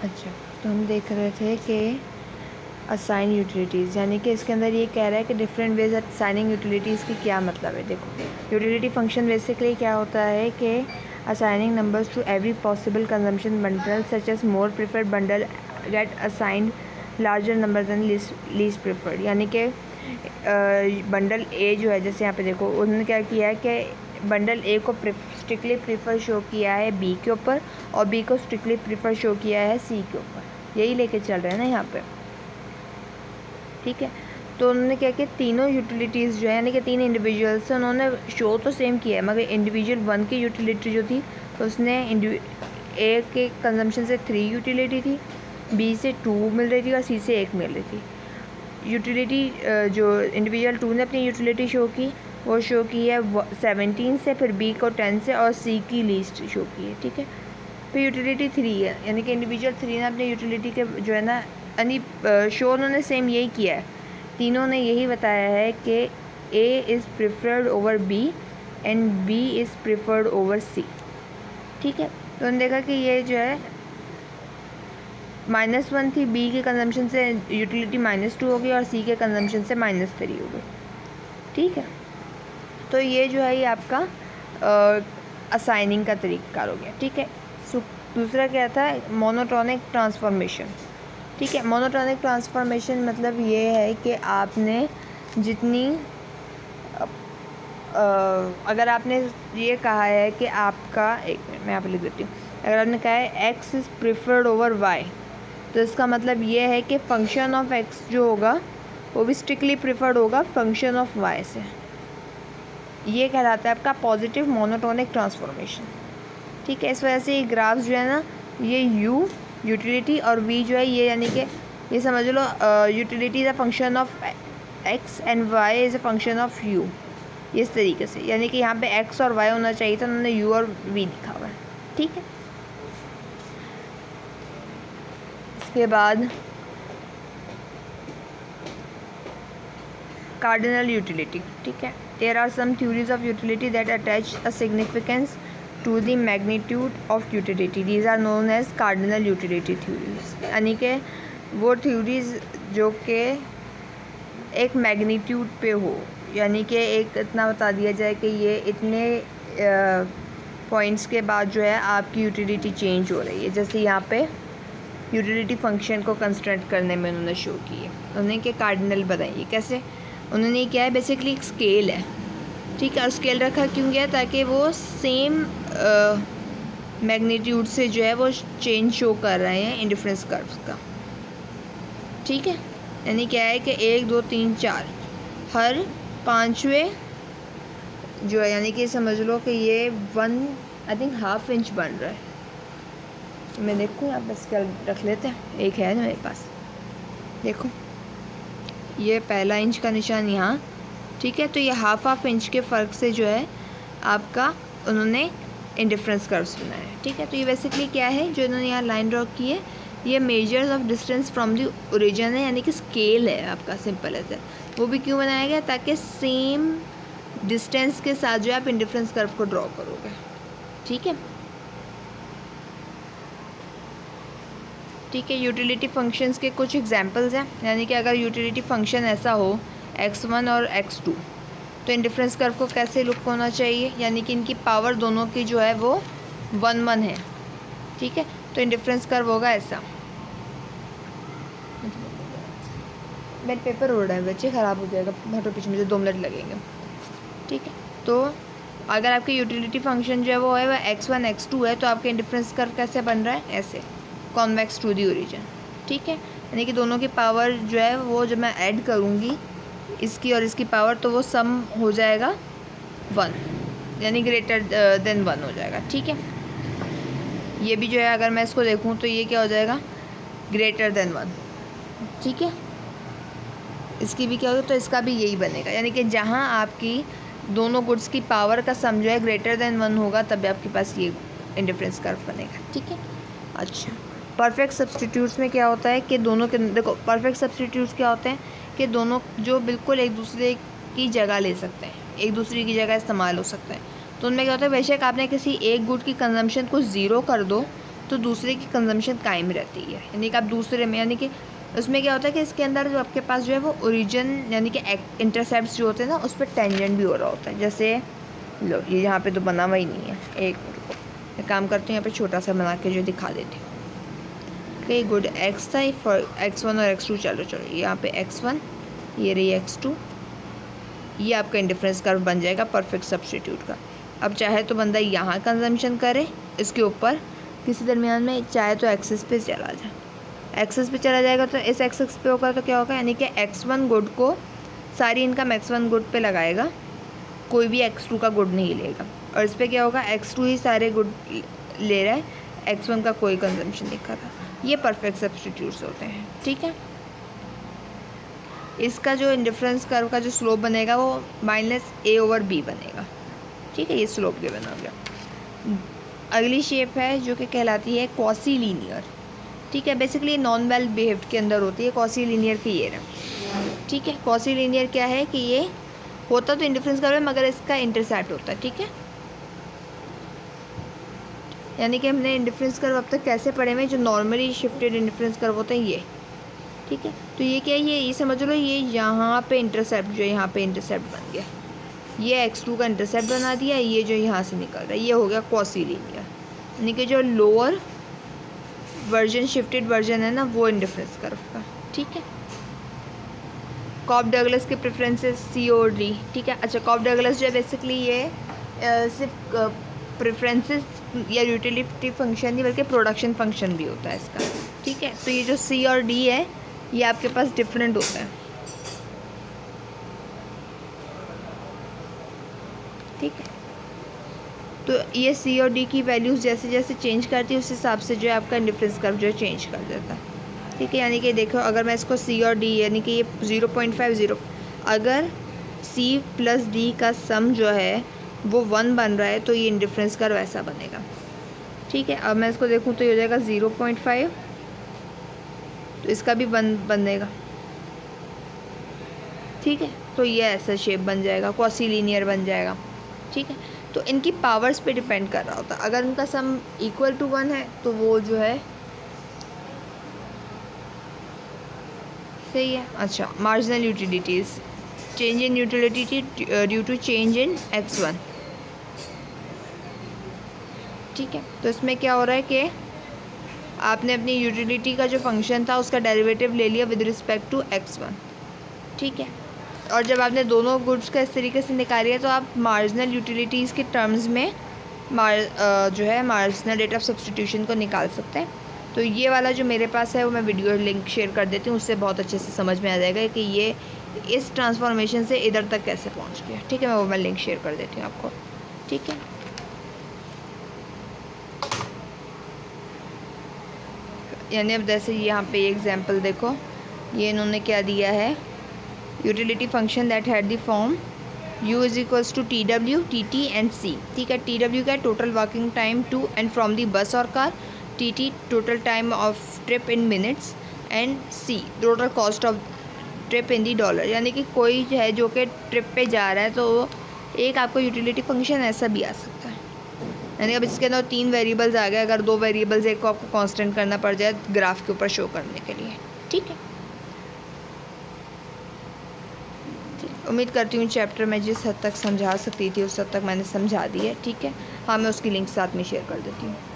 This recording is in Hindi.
अच्छा, तो हम देख रहे थे कि असाइन यूटिलिटीज़, यानी कि इसके अंदर ये कह रहा है कि डिफरेंट वेज असाइनिंग यूटिलिटीज़ की क्या मतलब है। देखो, यूटिलिटी फंक्शन बेसिकली क्या होता है कि assigning numbers to every possible consumption bundle such as more preferred bundle get assigned larger number than least preferred. यानी कि बंडल ए जो है, जैसे यहाँ पे देखो उन्होंने क्या किया है कि बंडल ए को स्ट्रिक्टली प्रीफर शो किया है बी के ऊपर और बी को स्ट्रिक्टली प्रीफर शो किया है सी के ऊपर। यही लेके चल रहे हैं ना यहाँ पे, ठीक है। तो उन्होंने क्या किया, तीनों यूटिलिटीज़ जो है यानी कि तीन इंडिविजुअल्स हैं, उन्होंने शो तो सेम किया है, मगर इंडिविजुअल वन की यूटिलिटी जो थी उसने ए के कंजम्पशन से 3 यूटिलिटी थी, बी से 2 मिल रही थी और सी से 1 मिल रही थी। यूटिलिटी जो इंडिविजुअल 2 ने अपनी यूटिलिटी शो की वो शो की है 17 से, फिर बी को 10 से और सी की लीस्ट शो की है, ठीक है। फिर यूटिलिटी 3 है, यानी कि इंडिविजुअल 3 ने अपनी यूटिलिटी के जो है ना यानी शो उन्होंने सेम यही किया है। तीनों ने यही बताया है कि A is preferred over B and B is preferred over C, ठीक है। तो उन्होंने देखा कि ये जो है -1 थी, बी के कंजम्पशन से यूटिलिटी -2 हो गई और सी के कंजम्पशन से -3 हो गई, ठीक है। तो ये जो है ये आपका असाइनिंग का तरीक़ाकार हो गया, ठीक है। दूसरा क्या था, मोनोटोनिक ट्रांसफॉर्मेशन, ठीक है। मोनोटोनिक ट्रांसफॉर्मेशन मतलब ये है कि आपने जितनी अगर आपने ये कहा है कि आपका, एक मिनट मैं यहाँ पर लिख देती हूँ, अगर आपने कहा है x is preferred over y, तो इसका मतलब ये है कि फंक्शन ऑफ x जो होगा वो भी स्ट्रिक्टली प्रिफर्ड होगा फंक्शन ऑफ y से। ये कहलाता है आपका पॉजिटिव मोनोटोनिक ट्रांसफॉर्मेशन, ठीक है। इस वजह से ये ग्राफ्स जो है ना, ये u यूटिलिटी और v जो है ये, यानी कि ये समझ लो utility is a function of x and y is a function of u, इस तरीके से, यानी कि यहाँ पे x और y होना चाहिए था, उन्होंने u और v लिखा हुआ है, ठीक है। इसके बाद कार्डिनल यूटिलिटी, ठीक है। There are some theories of utility that attach a significance to the magnitude of utility, these are known as cardinal utility theories. यानी कि वो थ्योरीज जो कि एक मैग्नीट्यूड पे हो, यानी कि एक इतना बता दिया जाए कि ये इतने पॉइंट्स के बाद जो है आपकी यूटिलिटी चेंज हो रही है। जैसे यहाँ पे यूटिलिटी फंक्शन को कंस्ट्रक्ट करने में उन्होंने शो की है, उन्होंने कि कार्डिनल बताइए कैसे। उन्होंने क्या है, बेसिकली एक स्केल है, ठीक है। और स्केल रखा क्यों गया, ताकि वो सेम मैग्नीट्यूड से जो है वो चेंज शो कर रहे हैं इंडिफरेंस कर्व्स का, ठीक है। यानी क्या है कि 1 2 3 4 हर 5वें जो है, यानी कि समझ लो कि ये 1.5 इंच बन रहा है। मैं देखूँ यहाँ पर स्केल रख लेते हैं, एक है ना मेरे पास, देखो ये पहला इंच का निशान यहाँ, ठीक है। तो ये हाफ इंच के फ़र्क से जो है आपका उन्होंने इंडिफरेंस कर्व्स बनाया है, ठीक है। तो ये बेसिकली क्या है जो इन्होंने यहाँ लाइन ड्रॉ की है, ये measures of distance from the origin है, यानी कि स्केल है आपका, सिंपल है सर। वो भी क्यों बनाया गया, ताकि सेम डिस्टेंस के साथ जो है आप इंडिफरेंस कर्व को ड्रॉ करोगे, ठीक है, ठीक है। यूटिलिटी फंक्शंस के कुछ एग्जांपल्स हैं, यानी कि अगर यूटिलिटी फंक्शन ऐसा हो x1 और x2, तो इंडिफरेंस कर्व को कैसे लुक होना चाहिए, यानी कि इनकी पावर दोनों की जो है वो 1 1 है, ठीक है। तो इंडिफरेंस कर्व होगा ऐसा। मेरे पेपर उड़ रहा है बच्चे, ख़राब हो जाएगा, हटो पीछे, मुझे 2 मिनट लगेंगे, ठीक है। तो अगर आपकी यूटिलिटी फंक्शन जो है वो है वह x1 x2 है, तो आपके इंडिफरेंस कर्व कैसे बन रहा है, ऐसे कॉन्वेक्स टू दी ओरिजिन, ठीक है। यानी कि दोनों की पावर जो है वो जब मैं ऐड करूँगी इसकी और इसकी पावर, तो वो सम हो जाएगा 1, यानी ग्रेटर देन 1 हो जाएगा, ठीक है। ये भी जो है अगर मैं इसको देखूँ तो ये क्या हो जाएगा, ग्रेटर देन 1, ठीक है। इसकी भी क्या होगा, तो इसका भी यही बनेगा, यानी कि जहाँ आपकी दोनों गुड्स की पावर का सम जो है ग्रेटर देन 1 होगा, तब आपके पास ये इंडिफरेंस कर्व बनेगा, ठीक है। अच्छा, परफेक्ट सब्स्टिट्यूट्स में क्या होता है कि दोनों के, देखो परफेक्ट सब्स्टिट्यूट्स क्या होते हैं कि दोनों जो बिल्कुल एक दूसरे की जगह ले सकते हैं, एक दूसरे की जगह इस्तेमाल हो सकते हैं। तो उनमें क्या होता है, बेशक आपने किसी एक गुड की कंजम्पशन को 0 कर दो, तो दूसरे की कंजम्पशन कायम रहती है, यानी कि आप दूसरे में, यानी कि उसमें क्या होता है कि इसके अंदर जो आपके पास जो है वो ओरिजिन यानी कि इंटरसेप्ट जो होते हैं ना उस पर टेंजेंट भी हो रहा होता है। जैसे लो ये यहाँ पे तो बना हुआ ही नहीं है, एक काम करते हैं यहाँ पे छोटा सा बना के जो दिखा देते हैं। ओके गुड, एक्स था फॉर x1 और x2, चलो यहाँ पे x1, ये रही x2, ये आपका इंडिफरेंस कर्व बन जाएगा परफेक्ट सब्स्टिट्यूट का। अब चाहे तो बंदा यहाँ कंजम्पशन करे इसके ऊपर किसी दरमियान में, चाहे तो एक्सिस पे चला जाए, एक्सिस पे चला जाएगा तो इस एक्सिस पे होगा तो क्या होगा, यानी कि x1 गुड को सारी इनकम x1 गुड पे लगाएगा, कोई भी x2 का गुड नहीं लेगा। और इस पर क्या होगा, x2 ही सारे गुड ले रहा है, x1 का कोई कंजम्पशन नहीं कर रहा। ये परफेक्ट सब्स्टिट्यूट्स होते हैं, ठीक है। इसका जो इंडिफरेंस कर्व का जो स्लोप बनेगा वो -a/b बनेगा, ठीक है। ये स्लोप के बना हो गया। अगली शेप है जो कि कहलाती है क्वासी लीनियर, ठीक है। बेसिकली नॉन वेल बिहेव्ड के अंदर होती है क्वासी लीनियर की ये रहा, ठीक है। क्वासी लीनियर क्या है कि ये होता तो इंडिफरेंस कर्व है मगर इसका इंटरसेप्ट होता है, ठीक है। यानी कि हमने इंडिफरेंस कर्व अब तक कैसे पढ़े हुए, जो नॉर्मली शिफ्टेड इंडिफरेंस कर्व होते हैं ये, ठीक है। तो ये क्या है, ये समझ लो ये यहाँ पे इंटरसेप्ट जो यहाँ पे इंटरसेप्ट बन गया, ये x2 का इंटरसेप्ट बना दिया, ये जो यहाँ से निकल रहा है ये हो गया क्वासी लीनियर, यानी कि जो लोअर वर्जन शिफ्टेड वर्जन है ना वो इंडिफरेंस कर्व का, ठीक है। कॉब डगलस के प्रेफरेंसेस C और D, ठीक है। अच्छा कॉब डगलस जो है बेसिकली ये सिर्फ प्रेफरेंसेस या यूटिलिटी फंक्शन नहीं बल्कि प्रोडक्शन फंक्शन भी होता है इसका, ठीक है। तो ये जो C और D है ये आपके पास डिफरेंट होता है, ठीक है। तो ये C और D की वैल्यूज़ जैसे जैसे चेंज करती है उस हिसाब से जो है आपका इंडिफरेंस कर्व जो है चेंज कर देता है, ठीक है। यानी कि देखो अगर मैं इसको C और D यानी कि ये 0.50, अगर C + D का सम जो है वो 1 बन रहा है तो ये इंडिफरेंस कर्व ऐसा बनेगा, ठीक है। अब मैं इसको देखूँ तो ये हो जाएगा 0.5, तो इसका भी बनेगा, ठीक है। तो ये ऐसा शेप बन जाएगा, क्वासी लीनियर बन जाएगा, ठीक है। तो इनकी पावर्स पे डिपेंड कर रहा होता है, अगर उनका सम = 1 है तो वो जो है सही है। अच्छा marginal utilities, change in utility due to change in x1, ठीक है। तो इसमें क्या हो रहा है कि आपने अपनी यूटिलिटी का जो फंक्शन था उसका डेरिवेटिव ले लिया विद रिस्पेक्ट टू x1, ठीक है। और जब आपने दोनों गुड्स का इस तरीके से निकालिए तो आप मार्जिनल यूटिलिटीज़ के टर्म्स में जो है मार्जिनल रेट ऑफ सब्स्टिट्यूशन को निकाल सकते हैं। तो ये वाला जो मेरे पास है वो मैं वीडियो लिंक शेयर कर देती हूँ, उससे बहुत अच्छे से समझ में आ जाएगा कि ये इस ट्रांसफॉर्मेशन से इधर तक कैसे पहुँच गया, ठीक है। मैं लिंक शेयर कर देती हूँ आपको, ठीक है। यानी अब जैसे यहाँ पे एग्जांपल देखो, ये इन्होंने क्या दिया है, utility function that had the form u = TW, TT and C, ठीक है। TW का total working time to and from the bus और car, TT total time of trip in minutes and C total cost of trip in the dollar. यानी कि कोई है जो कि ट्रिप पे जा रहा है तो एक आपको यूटिलिटी फंक्शन ऐसा भी आ सकता है। यानी अब इसके अंदर 3 वेरिएबल्स आ गए, अगर 2 वेरिएबल्स एक को आपको कांस्टेंट करना पड़ जाए ग्राफ के ऊपर शो करने के लिए, ठीक है। उम्मीद करती हूँ चैप्टर में जिस हद तक समझा सकती थी उस हद तक मैंने समझा दी है, ठीक है। हाँ मैं उसकी लिंक साथ में शेयर कर देती हूँ।